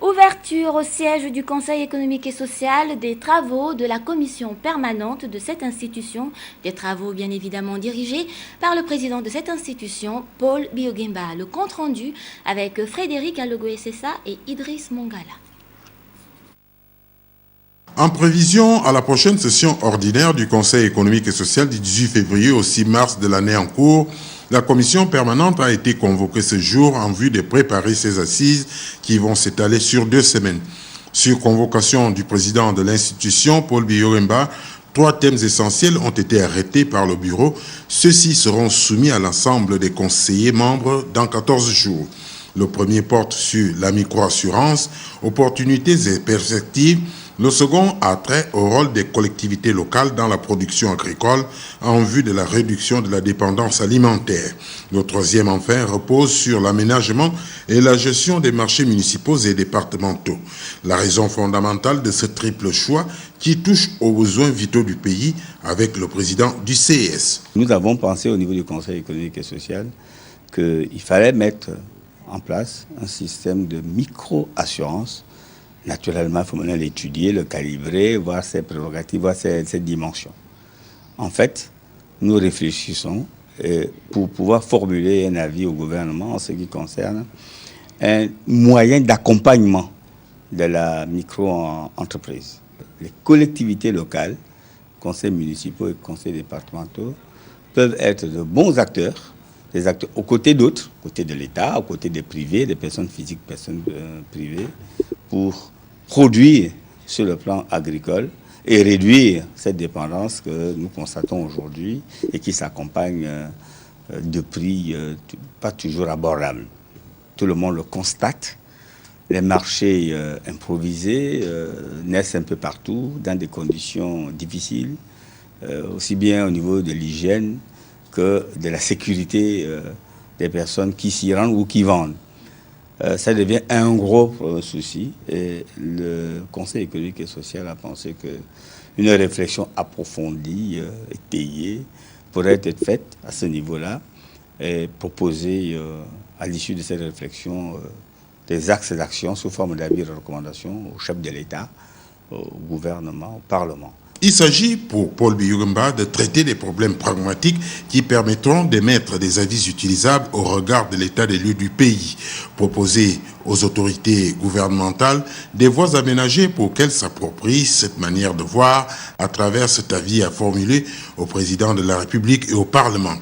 Ouverture au siège du Conseil économique et social des travaux de la commission permanente de cette institution, des travaux bien évidemment dirigés par le président de cette institution, Paul Biogemba. Le compte-rendu avec Frédéric Alogoessessa et Idriss Mongala. En prévision à la prochaine session ordinaire du Conseil économique et social du 18 février au 6 mars de l'année en cours, la commission permanente a été convoquée ce jour en vue de préparer ces assises qui vont s'étaler sur 2 semaines. Sur convocation du président de l'institution, Paul Biogemba, 3 thèmes essentiels ont été arrêtés par le bureau. Ceux-ci seront soumis à l'ensemble des conseillers membres dans 14 jours. Le premier porte sur la microassurance, opportunités et perspectives. Le second a trait au rôle des collectivités locales dans la production agricole en vue de la réduction de la dépendance alimentaire. Le troisième, enfin, repose sur l'aménagement et la gestion des marchés municipaux et départementaux. La raison fondamentale de ce triple choix qui touche aux besoins vitaux du pays avec le président du CES. Nous avons pensé au niveau du Conseil économique et social qu'il fallait mettre en place un système de micro-assurance. Naturellement, il faut maintenant l'étudier, le calibrer, voir ses prérogatives, voir ses dimensions. En fait, nous réfléchissons pour pouvoir formuler un avis au gouvernement en ce qui concerne un moyen d'accompagnement de la micro-entreprise. Les collectivités locales, conseils municipaux et conseils départementaux, peuvent être de bons acteurs, des acteurs aux côtés d'autres, aux côtés de l'État, aux côtés des privés, des personnes physiques, personnes privées, pour produire sur le plan agricole et réduire cette dépendance que nous constatons aujourd'hui et qui s'accompagne de prix pas toujours abordables. Tout le monde le constate. Les marchés improvisés naissent un peu partout, dans des conditions difficiles, aussi bien au niveau de l'hygiène que de la sécurité des personnes qui s'y rendent ou qui vendent. Ça devient un gros souci et le Conseil économique et social a pensé qu'une réflexion approfondie, étayée, pourrait être faite à ce niveau-là et proposer à l'issue de cette réflexion des axes d'action sous forme d'avis et de recommandations au chef de l'État, au gouvernement, au Parlement. Il s'agit pour Paul Biogemba de traiter des problèmes pragmatiques qui permettront d'émettre des avis utilisables au regard de l'état des lieux du pays, proposer aux autorités gouvernementales des voies aménagées pour qu'elles s'approprient cette manière de voir à travers cet avis à formuler au président de la République et au Parlement.